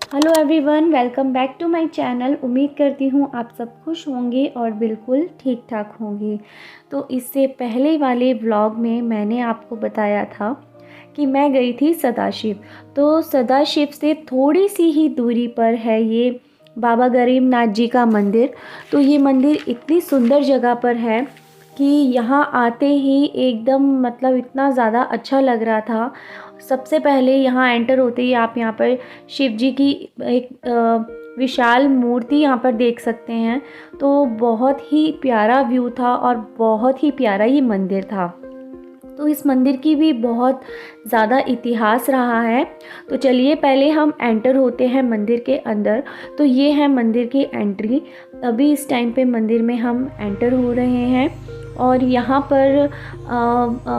Hello everyone, welcome back to my channel. उम्मीद करती हूँ आप सब खुश होंगे और बिल्कुल ठीक ठाक होंगे। तो इससे पहले वाले व्लॉग में मैंने आपको बताया था कि मैं गई थी सदाशिव। तो सदाशिव से थोड़ी सी ही दूरी पर है ये बाबा गरीबनाथ जी का मंदिर। तो ये मंदिर इतनी सुंदर जगह पर है कि यहाँ आते ही एकदम मतलब इतना ज़्यादा अच्छा लग रहा था। सबसे पहले यहाँ एंटर होते ही आप यहाँ पर शिव जी की एक विशाल मूर्ति यहाँ पर देख सकते हैं। तो बहुत ही प्यारा व्यू था और बहुत ही प्यारा ये मंदिर था। तो इस मंदिर की भी बहुत ज़्यादा इतिहास रहा है। तो चलिए पहले हम एंटर होते हैं मंदिर के अंदर। तो ये है मंदिर की एंट्री। अभी इस टाइम पे मंदिर में हम एंटर हो रहे हैं और यहाँ पर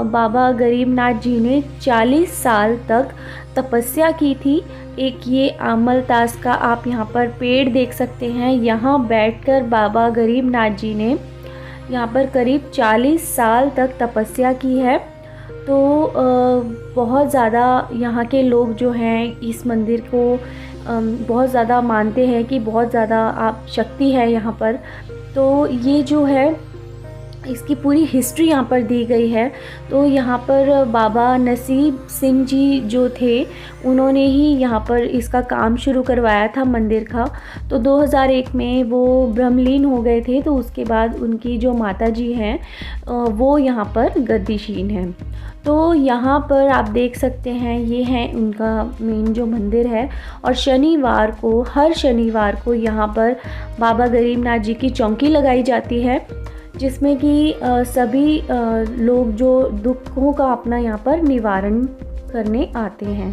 बाबा गरीबनाथ जी ने 40 साल तक तपस्या की थी। एक ये आमलतास का आप यहाँ पर पेड़ देख सकते हैं। यहाँ बैठकर बाबा गरीबनाथ जी ने यहाँ पर करीब 40 साल तक तपस्या की है। तो बहुत ज़्यादा यहाँ के लोग जो हैं इस मंदिर को बहुत ज़्यादा मानते हैं कि बहुत ज़्यादा आप शक्ति है यहाँ पर। तो ये जो है इसकी पूरी हिस्ट्री यहाँ पर दी गई है। तो यहाँ पर बाबा नसीब सिंह जी जो थे उन्होंने ही यहाँ पर इसका काम शुरू करवाया था मंदिर का। तो 2001 में वो ब्रह्मलीन हो गए थे। तो उसके बाद उनकी जो माता जी हैं वो यहाँ पर गद्दीशीन हैं। तो यहाँ पर आप देख सकते हैं ये है उनका मेन जो मंदिर है। और शनिवार को, हर शनिवार को यहाँ पर बाबा गरीबनाथ जी की चौकी लगाई जाती है, जिसमें कि सभी लोग जो दुखों का अपना यहाँ पर निवारण करने आते हैं।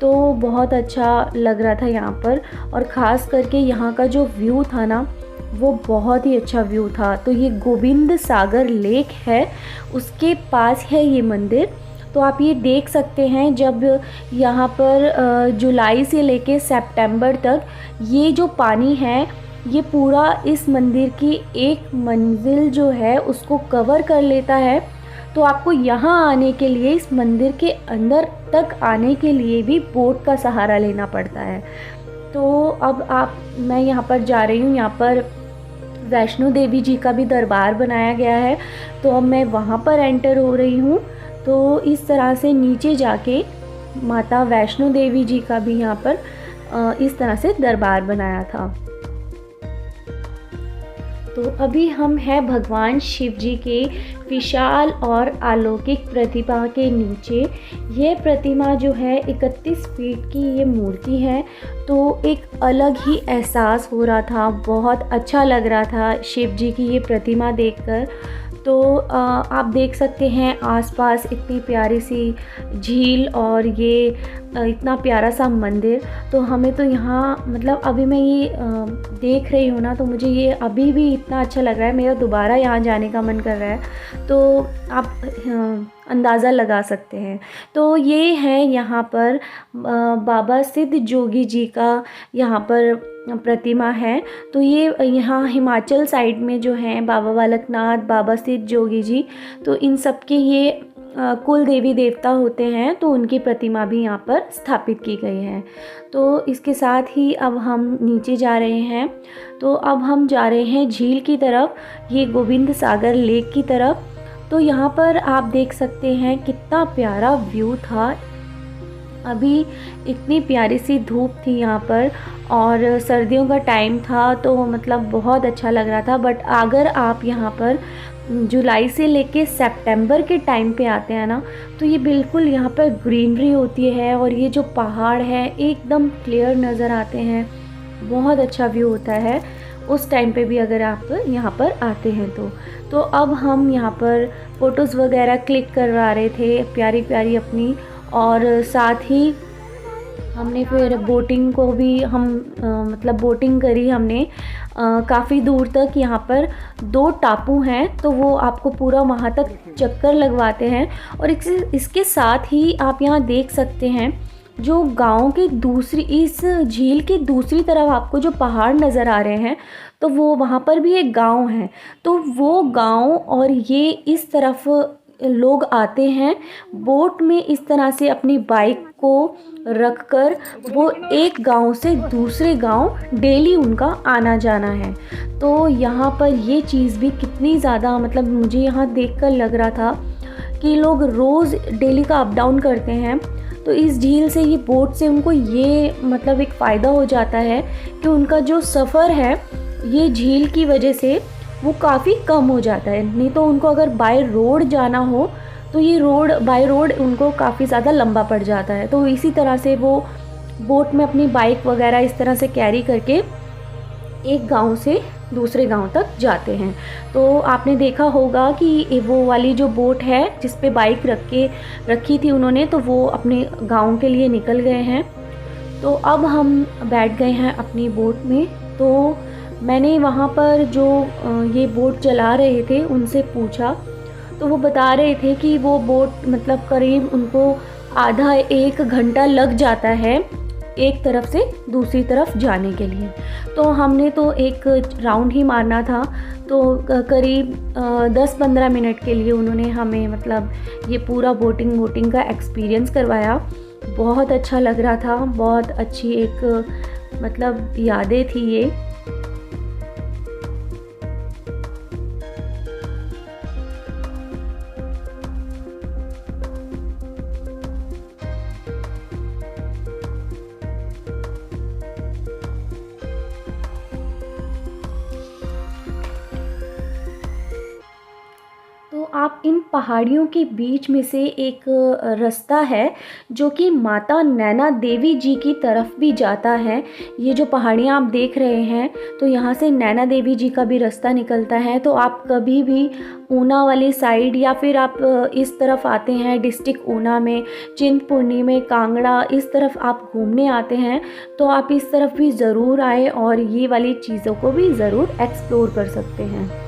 तो बहुत अच्छा लग रहा था यहाँ पर। और ख़ास करके यहाँ का जो व्यू था ना, वो बहुत ही अच्छा व्यू था। तो ये गोविंद सागर लेक है, उसके पास है ये मंदिर। तो आप ये देख सकते हैं जब यहाँ पर जुलाई से लेके सितंबर तक ये जो पानी है ये पूरा इस मंदिर की एक मंजिल जो है उसको कवर कर लेता है। तो आपको यहाँ आने के लिए, इस मंदिर के अंदर तक आने के लिए भी बोट का सहारा लेना पड़ता है। तो अब मैं यहाँ पर जा रही हूँ। यहाँ पर वैष्णो देवी जी का भी दरबार बनाया गया है। तो अब मैं वहाँ पर एंटर हो रही हूँ। तो इस तरह से नीचे जाके माता वैष्णो देवी जी का भी यहाँ पर इस तरह से दरबार बनाया था। तो अभी हम हैं भगवान शिव जी के विशाल और अलौकिक प्रतिमा के नीचे। ये प्रतिमा जो है 31 फीट की ये मूर्ति है। तो एक अलग ही एहसास हो रहा था, बहुत अच्छा लग रहा था शिव जी की ये प्रतिमा देखकर। तो आप देख सकते हैं आसपास इतनी प्यारी सी झील और ये इतना प्यारा सा मंदिर। तो हमें तो यहाँ मतलब अभी मैं ये देख रही हूँ ना, तो मुझे ये अभी भी इतना अच्छा लग रहा है, मेरा दोबारा यहाँ जाने का मन कर रहा है। तो आप अंदाज़ा लगा सकते हैं। तो ये है यहाँ पर बाबा सिद्ध जोगी जी का यहाँ पर प्रतिमा है। तो ये यहाँ हिमाचल साइड में जो है बाबा बालकनाथ, बाबा सिद्ध जोगी जी, तो इन सब के ये कुल देवी देवता होते हैं। तो उनकी प्रतिमा भी यहाँ पर स्थापित की गई है। तो इसके साथ ही अब हम नीचे जा रहे हैं। तो अब हम जा रहे हैं झील की तरफ, ये गोविंद सागर लेक की तरफ। तो यहाँ पर आप देख सकते हैं कितना प्यारा व्यू था। अभी इतनी प्यारी सी धूप थी यहाँ पर और सर्दियों का टाइम था, तो मतलब बहुत अच्छा लग रहा था। बट अगर आप यहाँ पर जुलाई से लेके सितंबर के टाइम पे आते हैं ना, तो ये बिल्कुल यहाँ पर ग्रीनरी होती है और ये जो पहाड़ है एकदम क्लियर नज़र आते हैं। बहुत अच्छा व्यू होता है उस टाइम पे भी अगर आप यहाँ पर आते हैं तो अब हम यहाँ पर फ़ोटोज़ वगैरह क्लिक करवा रहे थे प्यारी प्यारी अपनी। और साथ ही हमने फिर बोटिंग को भी मतलब बोटिंग करी हमने। काफ़ी दूर तक यहाँ पर 2 टापू हैं, तो वो आपको पूरा वहाँ तक चक्कर लगवाते हैं। और इसके साथ ही आप यहाँ देख सकते हैं जो गांव के दूसरी, इस झील की दूसरी तरफ आपको जो पहाड़ नज़र आ रहे हैं, तो वो वहाँ पर भी एक गांव है। तो वो गांव और ये इस तरफ लोग आते हैं बोट में इस तरह से अपनी बाइक को रखकर, वो एक गांव से दूसरे गांव डेली उनका आना जाना है। तो यहाँ पर ये चीज़ भी कितनी ज़्यादा, मतलब मुझे यहाँ देखकर लग रहा था कि लोग रोज़ डेली का अप डाउन करते हैं। तो इस झील से, ये बोट से उनको ये मतलब एक फ़ायदा हो जाता है कि उनका जो सफ़र है ये झील की वजह से वो काफ़ी कम हो जाता है। नहीं तो उनको अगर बाय रोड जाना हो तो ये बाय रोड उनको काफ़ी ज़्यादा लंबा पड़ जाता है। तो इसी तरह से वो बोट में अपनी बाइक वगैरह इस तरह से कैरी करके एक गांव से दूसरे गांव तक जाते हैं। तो आपने देखा होगा कि वो वाली जो बोट है जिस पे बाइक रखी थी उन्होंने, तो वो अपने गांव के लिए निकल गए हैं। तो अब हम बैठ गए हैं अपनी बोट में। तो मैंने वहाँ पर जो ये बोट चला रहे थे उनसे पूछा, तो वो बता रहे थे कि वो बोट मतलब करीब उनको आधा 1 घंटा लग जाता है एक तरफ से दूसरी तरफ जाने के लिए। तो हमने तो एक राउंड ही मारना था, तो करीब 10-15 मिनट के लिए उन्होंने हमें मतलब ये पूरा बोटिंग का एक्सपीरियंस करवाया। बहुत अच्छा लग रहा था, बहुत अच्छी एक मतलब यादें थी ये। तो आप इन पहाड़ियों के बीच में से एक रास्ता है जो कि माता नैना देवी जी की तरफ भी जाता है। ये जो पहाड़ियाँ आप देख रहे हैं, तो यहाँ से नैना देवी जी का भी रास्ता निकलता है। तो आप कभी भी ऊना वाली साइड या फिर आप इस तरफ आते हैं डिस्ट्रिक्ट ऊना में, चिंतपूर्णी में, कांगड़ा, इस तरफ आप घूमने आते हैं तो आप इस तरफ भी ज़रूर आए और ये वाली चीज़ों को भी ज़रूर एक्सप्लोर कर सकते हैं।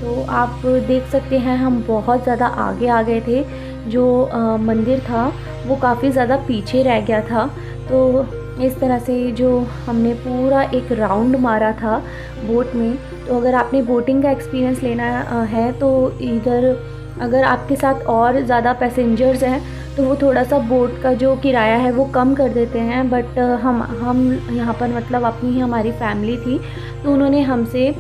तो आप देख सकते हैं हम बहुत ज़्यादा आगे आ गए थे। जो मंदिर था वो काफ़ी ज़्यादा पीछे रह गया था। तो इस तरह से जो हमने पूरा एक राउंड मारा था बोट में। तो अगर आपने बोटिंग का एक्सपीरियंस लेना है तो इधर अगर आपके साथ और ज़्यादा पैसेंजर्स हैं तो वो थोड़ा सा बोट का जो किराया है वो कम कर देते हैं। बट हम यहाँ पर मतलब अपनी ही हमारी फैमिली थी, तो उन्होंने हमसे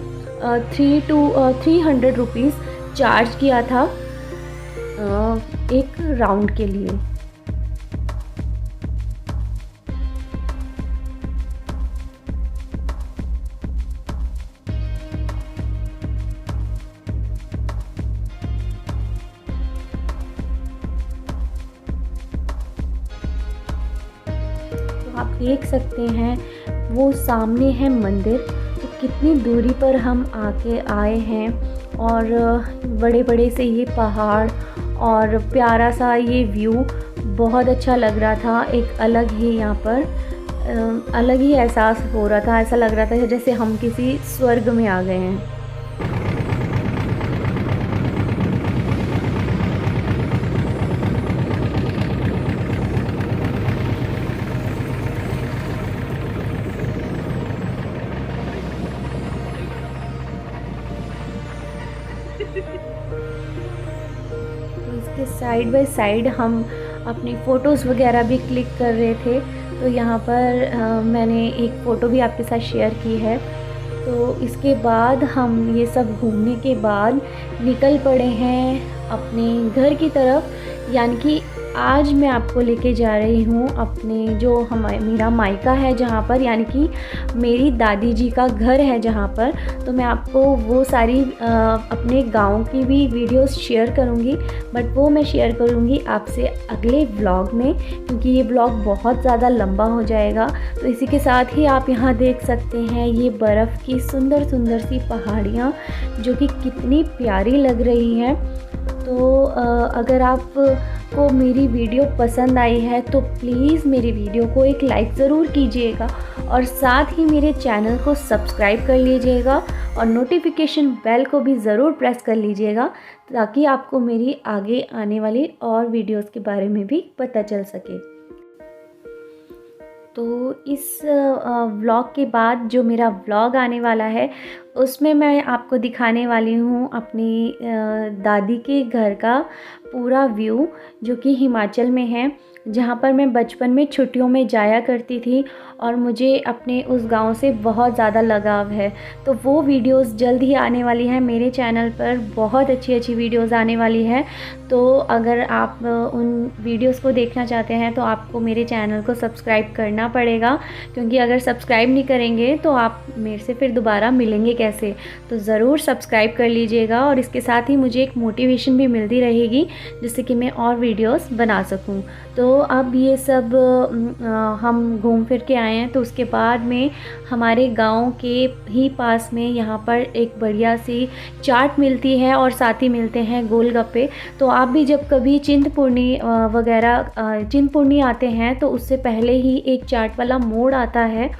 300 रुपीज़ चार्ज किया था एक राउंड के लिए। तो आप देख सकते हैं वो सामने है मंदिर। तो कितनी दूरी पर हम आए हैं और बड़े बड़े से ये पहाड़ और प्यारा सा ये व्यू बहुत अच्छा लग रहा था। एक अलग ही यहाँ पर अलग ही एहसास हो रहा था, ऐसा लग रहा था जैसे हम किसी स्वर्ग में आ गए हैं। तो इसके साइड बाय साइड हम अपनी फ़ोटोज़ वगैरह भी क्लिक कर रहे थे। तो यहाँ पर मैंने एक फ़ोटो भी आपके साथ शेयर की है। तो इसके बाद हम ये सब घूमने के बाद निकल पड़े हैं अपने घर की तरफ। यानी कि आज मैं आपको लेके जा रही हूँ अपने जो मेरा मायका है जहाँ पर, यानी कि मेरी दादी जी का घर है जहाँ पर। तो मैं आपको वो सारी अपने गांव की भी वीडियोस शेयर करूँगी, बट वो मैं शेयर करूँगी आपसे अगले व्लॉग में, क्योंकि ये व्लॉग बहुत ज़्यादा लंबा हो जाएगा। तो इसी के साथ ही आप यहाँ देख सकते हैं ये बर्फ़ की सुंदर सुंदर सी पहाड़ियाँ जो कि कितनी प्यारी लग रही हैं। तो अगर आप को मेरी वीडियो पसंद आई है तो प्लीज़ मेरी वीडियो को एक लाइक ज़रूर कीजिएगा और साथ ही मेरे चैनल को सब्सक्राइब कर लीजिएगा और नोटिफिकेशन बेल को भी ज़रूर प्रेस कर लीजिएगा, ताकि आपको मेरी आगे आने वाली और वीडियोस के बारे में भी पता चल सके। तो इस व्लॉग के बाद जो मेरा व्लॉग आने वाला है उसमें मैं आपको दिखाने वाली हूँ अपनी दादी के घर का पूरा व्यू, जो कि हिमाचल में है, जहाँ पर मैं बचपन में छुट्टियों में जाया करती थी और मुझे अपने उस गांव से बहुत ज़्यादा लगाव है। तो वो वीडियोस जल्द ही आने वाली हैं मेरे चैनल पर, बहुत अच्छी अच्छी वीडियोस आने वाली है। तो अगर आप उन वीडियोस को देखना चाहते हैं तो आपको मेरे चैनल को सब्सक्राइब करना पड़ेगा, क्योंकि अगर सब्सक्राइब नहीं करेंगे तो आप मेरे से फिर दोबारा मिलेंगे कैसे। तो ज़रूर सब्सक्राइब कर लीजिएगा, और इसके साथ ही मुझे एक मोटिवेशन भी मिलती रहेगी जिससे कि मैं और वीडियोस बना सकूं। तो अब ये सब हम घूम फिर के आए हैं, तो उसके बाद में हमारे गांव के ही पास में यहाँ पर एक बढ़िया सी चाट मिलती है और साथ ही मिलते हैं गोलगप्पे। तो आप भी जब कभी चिंतपूर्णी चिंतपूर्णी आते हैं तो उससे पहले ही एक चाट वाला मोड़ आता है,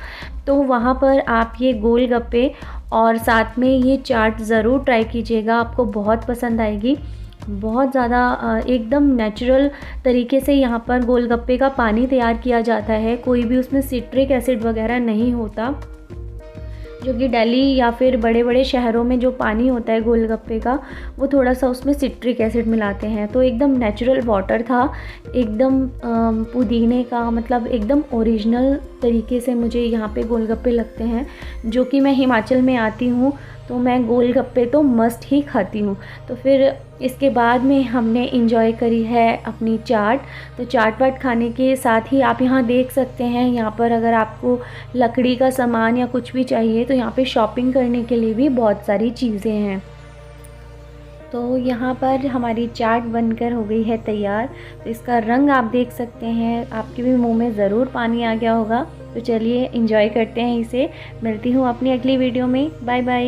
तो वहाँ पर आप ये गोलगप्पे और साथ में ये चाट ज़रूर ट्राई कीजिएगा, आपको बहुत पसंद आएगी। बहुत ज़्यादा एकदम नेचुरल तरीके से यहाँ पर गोलगप्पे का पानी तैयार किया जाता है, कोई भी उसमें सिट्रिक एसिड वगैरह नहीं होता, जो कि दिल्ली या फिर बड़े बड़े शहरों में जो पानी होता है गोलगप्पे का, वो थोड़ा सा उसमें सिट्रिक एसिड मिलाते हैं। तो एकदम नेचुरल वाटर था, एकदम पुदीने का, मतलब एकदम ओरिजिनल तरीके से मुझे यहाँ पे गोलगप्पे लगते हैं। जो कि मैं हिमाचल में आती हूँ तो मैं गोलगप्पे तो मस्ट ही खाती हूँ। तो फिर इसके बाद में हमने इंजॉय करी है अपनी चाट। तो चाट वाट खाने के साथ ही आप यहाँ देख सकते हैं, यहाँ पर अगर आपको लकड़ी का सामान या कुछ भी चाहिए तो यहाँ पे शॉपिंग करने के लिए भी बहुत सारी चीज़ें हैं। तो यहाँ पर हमारी चाट बनकर हो गई है तैयार। तो इसका रंग आप देख सकते हैं, आपके भी मुंह में ज़रूर पानी आ गया होगा। तो चलिए एंजॉय करते हैं इसे। मिलती हूँ अपनी अगली वीडियो में। Bye bye.